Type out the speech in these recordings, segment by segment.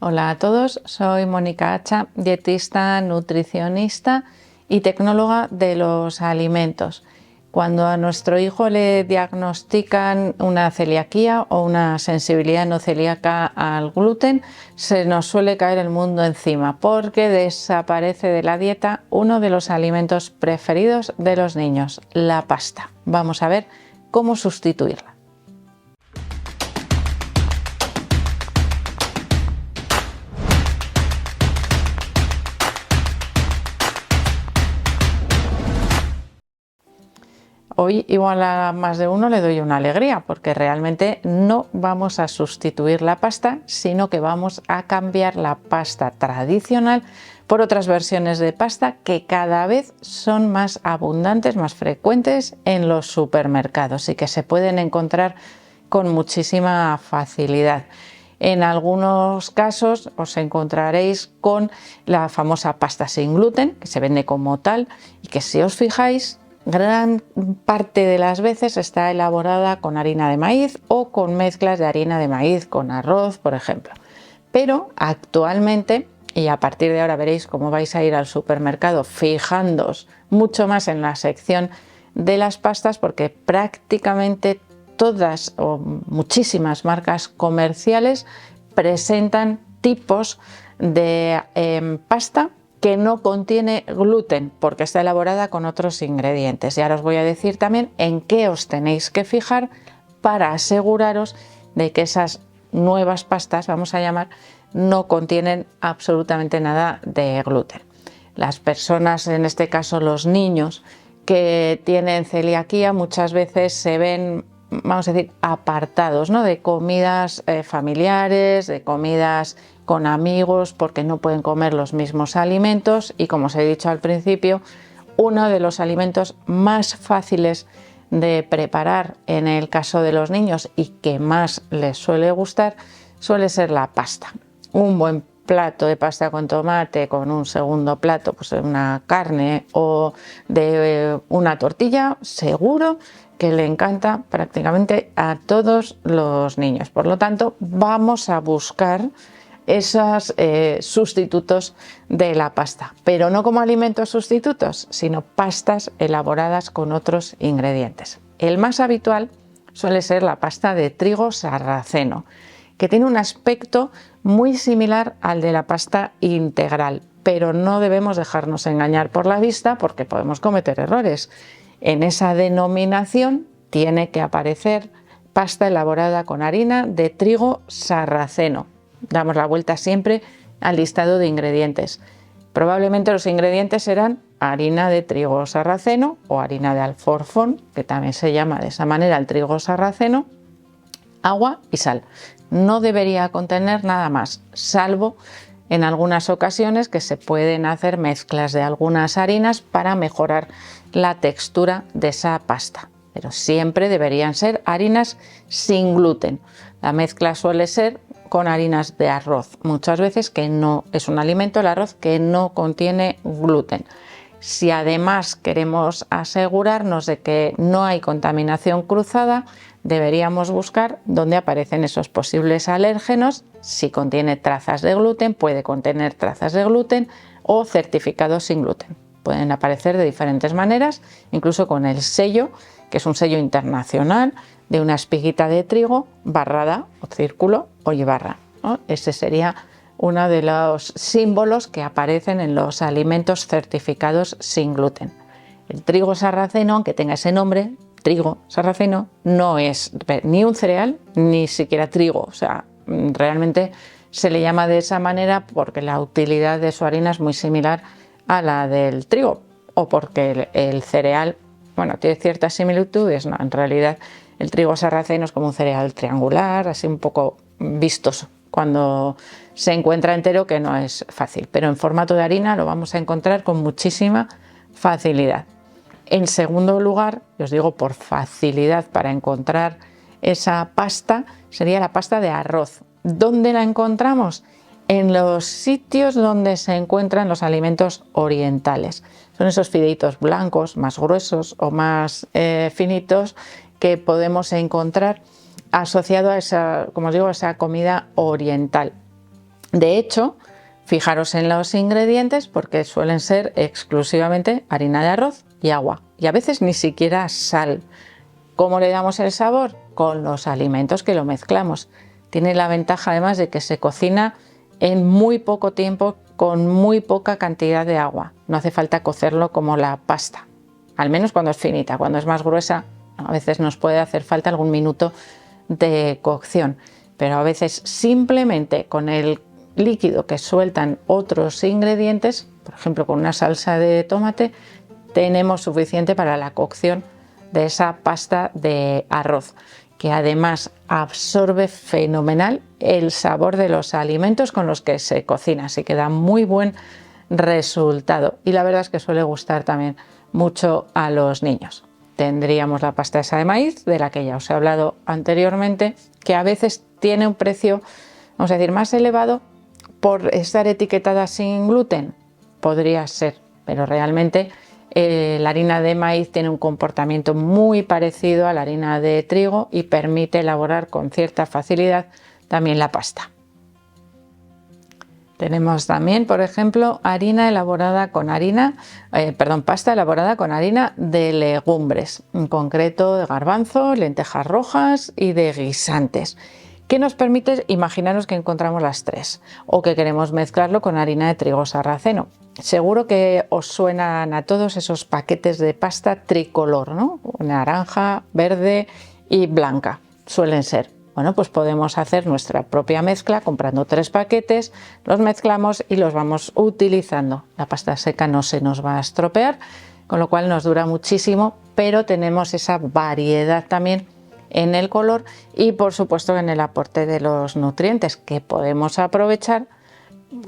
Hola a todos, soy Mónica Hacha, dietista, nutricionista y tecnóloga de los alimentos. Cuando a nuestro hijo le diagnostican una celiaquía o una sensibilidad no celíaca al gluten, se nos suele caer el mundo encima porque desaparece de la dieta uno de los alimentos preferidos de los niños, la pasta. Vamos a ver cómo sustituirla. Hoy igual a más de uno le doy una alegría porque realmente no vamos a sustituir la pasta, sino que vamos a cambiar la pasta tradicional por otras versiones de pasta que cada vez son más abundantes, más frecuentes en los supermercados y que se pueden encontrar con muchísima facilidad. En algunos casos os encontraréis con la famosa pasta sin gluten, que se vende como tal y que, si os fijáis, gran parte de las veces está elaborada con harina de maíz o con mezclas de harina de maíz con arroz, por ejemplo. Pero actualmente, y a partir de ahora veréis cómo vais a ir al supermercado fijándoos mucho más en la sección de las pastas, porque prácticamente todas o muchísimas marcas comerciales presentan tipos de pasta que no contiene gluten porque está elaborada con otros ingredientes. Y ahora os voy a decir también en qué os tenéis que fijar para aseguraros de que esas nuevas pastas, vamos a llamar, no contienen absolutamente nada de gluten. Las personas, en este caso los niños que tienen celiaquía, muchas veces se ven, vamos a decir, apartados, ¿no?, de comidas familiares, de comidas con amigos, porque no pueden comer los mismos alimentos. Y como os he dicho al principio, uno de los alimentos más fáciles de preparar en el caso de los niños y que más les suele gustar suele ser la pasta. Un buen plato de pasta con tomate con un segundo plato, pues de una carne o de una tortilla, seguro que le encanta prácticamente a todos los niños. Por lo tanto, vamos a buscar esos sustitutos de la pasta, pero no como alimentos sustitutos, sino pastas elaboradas con otros ingredientes. El más habitual suele ser la pasta de trigo sarraceno, que tiene un aspecto muy similar al de la pasta integral, pero no debemos dejarnos engañar por la vista porque podemos cometer errores. En esa denominación tiene que aparecer pasta elaborada con harina de trigo sarraceno. Damos la vuelta siempre al listado de ingredientes. Probablemente los ingredientes serán harina de trigo sarraceno o harina de alforfón, que también se llama de esa manera el trigo sarraceno, agua y sal. No debería contener nada más, salvo en algunas ocasiones que se pueden hacer mezclas de algunas harinas para mejorar la textura de esa pasta. Pero siempre deberían ser harinas sin gluten. La mezcla suele ser con harinas de arroz, muchas veces, que no es un alimento, el arroz, que no contiene gluten. Si además queremos asegurarnos de que no hay contaminación cruzada, deberíamos buscar dónde aparecen esos posibles alérgenos. Si contiene trazas de gluten, puede contener trazas de gluten o certificados sin gluten. Pueden aparecer de diferentes maneras, incluso con el sello, que es un sello internacional de una espiguita de trigo barrada o círculo o y barra, ¿no? Ese sería uno de los símbolos que aparecen en los alimentos certificados sin gluten. El trigo sarraceno, aunque tenga ese nombre, trigo sarraceno, no es ni un cereal ni siquiera trigo. O sea, realmente se le llama de esa manera porque la utilidad de su harina es muy similar a la del trigo, o porque el cereal, bueno, tiene ciertas similitudes. No, en realidad el trigo sarraceno es como un cereal triangular, así un poco vistoso cuando se encuentra entero, que no es fácil, pero en formato de harina lo vamos a encontrar con muchísima facilidad. En segundo lugar, os digo por facilidad para encontrar esa pasta, sería la pasta de arroz. ¿Dónde la encontramos? En los sitios donde se encuentran los alimentos orientales. Son esos fideitos blancos, más gruesos o más finitos, que podemos encontrar asociado a esa, como os digo, a esa comida oriental. De hecho, fijaros en los ingredientes porque suelen ser exclusivamente harina de arroz y agua y a veces ni siquiera sal. ¿Cómo le damos el sabor? Con los alimentos que lo mezclamos. Tiene la ventaja además de que se cocina en muy poco tiempo con muy poca cantidad de agua. No hace falta cocerlo como la pasta, al menos cuando es finita. Cuando es más gruesa a veces nos puede hacer falta algún minuto de cocción, pero a veces simplemente con el líquido que sueltan otros ingredientes, por ejemplo con una salsa de tomate, tenemos suficiente para la cocción de esa pasta de arroz, que además absorbe fenomenal el sabor de los alimentos con los que se cocina, así que da muy buen resultado y la verdad es que suele gustar también mucho a los niños. Tendríamos la pasta esa de maíz, de la que ya os he hablado anteriormente, que a veces tiene un precio, vamos a decir, más elevado por estar etiquetada sin gluten. Podría ser, pero realmente la harina de maíz tiene un comportamiento muy parecido a la harina de trigo y permite elaborar con cierta facilidad también la pasta. Tenemos también, por ejemplo, pasta elaborada con harina de legumbres, en concreto de garbanzo, lentejas rojas y de guisantes. ¿Qué nos permite? Imaginaros que encontramos las tres o que queremos mezclarlo con harina de trigo sarraceno. Seguro que os suenan a todos esos paquetes de pasta tricolor, ¿no? Naranja, verde y blanca suelen ser. Bueno, pues podemos hacer nuestra propia mezcla comprando 3 paquetes, los mezclamos y los vamos utilizando. La pasta seca no se nos va a estropear, con lo cual nos dura muchísimo, pero tenemos esa variedad también en el color y por supuesto en el aporte de los nutrientes que podemos aprovechar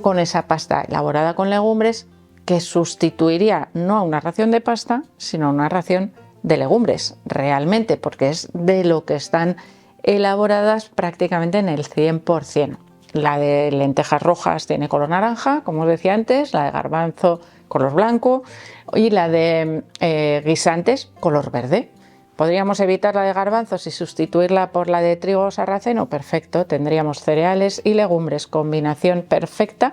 con esa pasta elaborada con legumbres que sustituiría no a una ración de pasta sino a una ración de legumbres realmente, porque es de lo que están elaboradas prácticamente en el 100%. La de lentejas rojas tiene color naranja, como os decía antes, la de garbanzo color blanco y la de guisantes color verde. ¿Podríamos evitar la de garbanzos y sustituirla por la de trigo sarraceno? Perfecto, tendríamos cereales y legumbres, combinación perfecta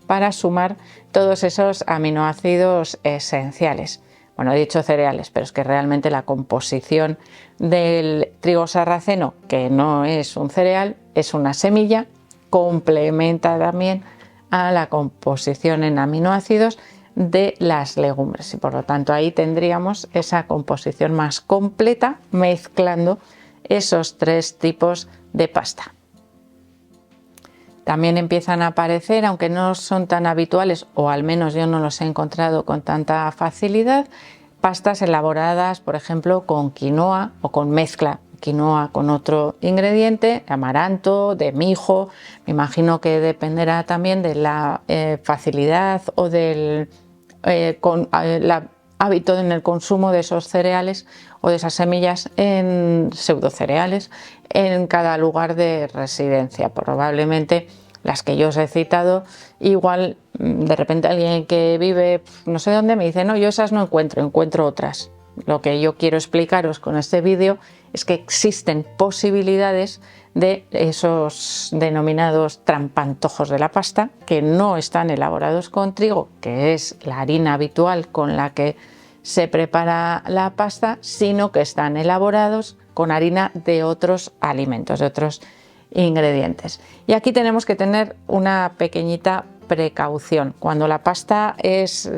para sumar todos esos aminoácidos esenciales. Bueno, he dicho cereales, pero es que realmente la composición del trigo sarraceno, que no es un cereal, es una semilla, complementa también a la composición en aminoácidos de las legumbres y por lo tanto ahí tendríamos esa composición más completa mezclando esos 3 tipos de pasta. También empiezan a aparecer, aunque no son tan habituales o al menos yo no los he encontrado con tanta facilidad, pastas elaboradas por ejemplo con quinoa o con mezcla quinoa con otro ingrediente, de amaranto, de mijo. Me imagino que dependerá también de la facilidad o del hábito en el consumo de esos cereales o de esas semillas en pseudocereales en cada lugar de residencia. Probablemente las que yo os he citado, igual de repente alguien que vive no sé dónde me dice, no, yo esas no encuentro otras. Lo que yo quiero explicaros con este vídeo es que existen posibilidades de esos denominados trampantojos de la pasta que no están elaborados con trigo, que es la harina habitual con la que se prepara la pasta, sino que están elaborados con harina de otros alimentos, de otros ingredientes. Y aquí tenemos que tener una pequeñita precaución. Cuando la pasta es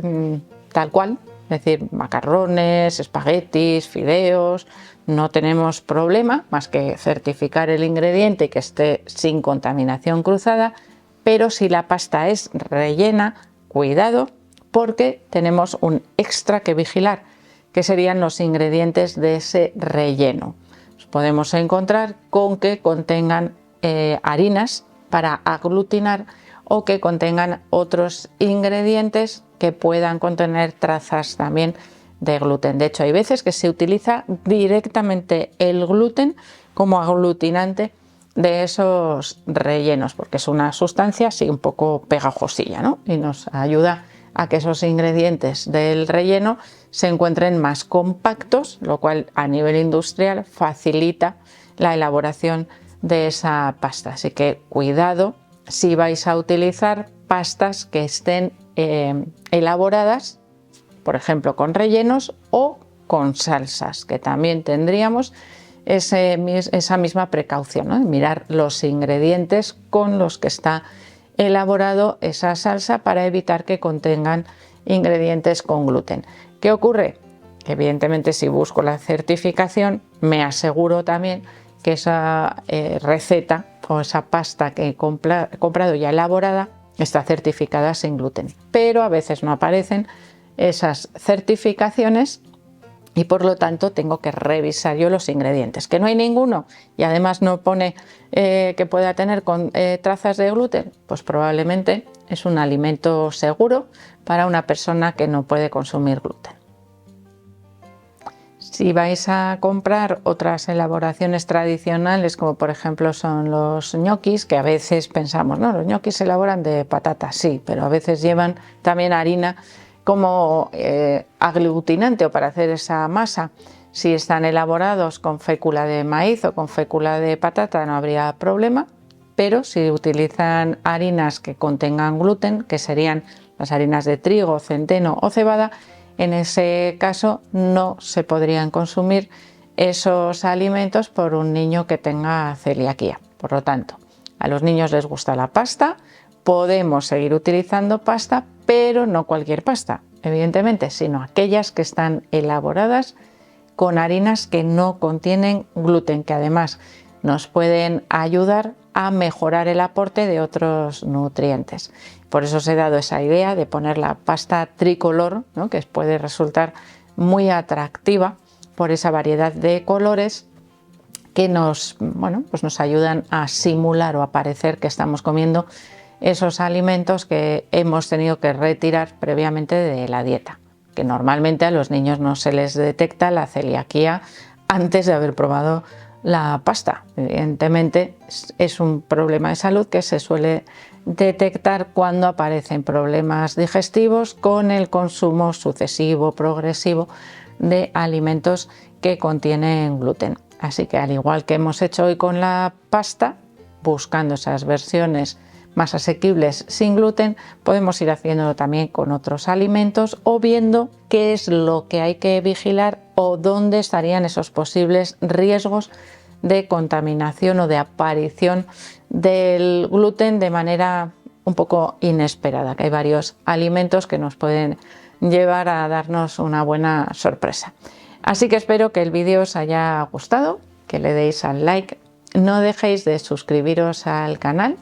tal cual, es decir, macarrones, espaguetis, fideos, no tenemos problema más que certificar el ingrediente y que esté sin contaminación cruzada, pero si la pasta es rellena, cuidado, porque tenemos un extra que vigilar, que serían los ingredientes de ese relleno. Nos podemos encontrar con que contengan harinas para aglutinar o que contengan otros ingredientes que puedan contener trazas también de gluten. De hecho, hay veces que se utiliza directamente el gluten como aglutinante de esos rellenos, porque es una sustancia así un poco pegajosilla, ¿no? Y nos ayuda a que esos ingredientes del relleno se encuentren más compactos, lo cual a nivel industrial facilita la elaboración de esa pasta. Así que cuidado si vais a utilizar pastas que estén elaboradas, por ejemplo, con rellenos o con salsas, que también tendríamos esa misma precaución, ¿no? Mirar los ingredientes con los que está elaborado esa salsa para evitar que contengan ingredientes con gluten. ¿Qué ocurre? Que evidentemente si busco la certificación me aseguro también que esa receta o esa pasta que he comprado ya elaborada está certificada sin gluten, pero a veces no aparecen esas certificaciones y por lo tanto tengo que revisar yo los ingredientes. Que no hay ninguno y además no pone que pueda tener trazas de gluten, pues probablemente es un alimento seguro para una persona que no puede consumir gluten. Si vais a comprar otras elaboraciones tradicionales, como por ejemplo son los ñoquis, que a veces pensamos, no, los ñoquis se elaboran de patata, sí, pero a veces llevan también harina como aglutinante o para hacer esa masa. Si están elaborados con fécula de maíz o con fécula de patata no habría problema, pero si utilizan harinas que contengan gluten, que serían las harinas de trigo, centeno o cebada, en ese caso no se podrían consumir esos alimentos por un niño que tenga celiaquía. Por lo tanto, a los niños les gusta la pasta, podemos seguir utilizando pasta, pero no cualquier pasta, evidentemente, sino aquellas que están elaboradas con harinas que no contienen gluten, que además nos pueden ayudar a mejorar el aporte de otros nutrientes. Por eso os he dado esa idea de poner la pasta tricolor, ¿no? Que puede resultar muy atractiva por esa variedad de colores que nos ayudan a simular o a parecer que estamos comiendo esos alimentos que hemos tenido que retirar previamente de la dieta, que normalmente a los niños no se les detecta la celiaquía antes de haber probado la pasta. Evidentemente es un problema de salud que se suele detectar cuando aparecen problemas digestivos con el consumo sucesivo, progresivo de alimentos que contienen gluten. Así que al igual que hemos hecho hoy con la pasta, buscando esas versiones más asequibles sin gluten, podemos ir haciéndolo también con otros alimentos o viendo qué es lo que hay que vigilar o dónde estarían esos posibles riesgos de contaminación o de aparición del gluten de manera un poco inesperada, que hay varios alimentos que nos pueden llevar a darnos una buena sorpresa. Así que espero que el vídeo os haya gustado, que le deis al like, no dejéis de suscribiros al canal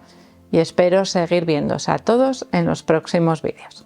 y espero seguir viéndoos a todos en los próximos vídeos.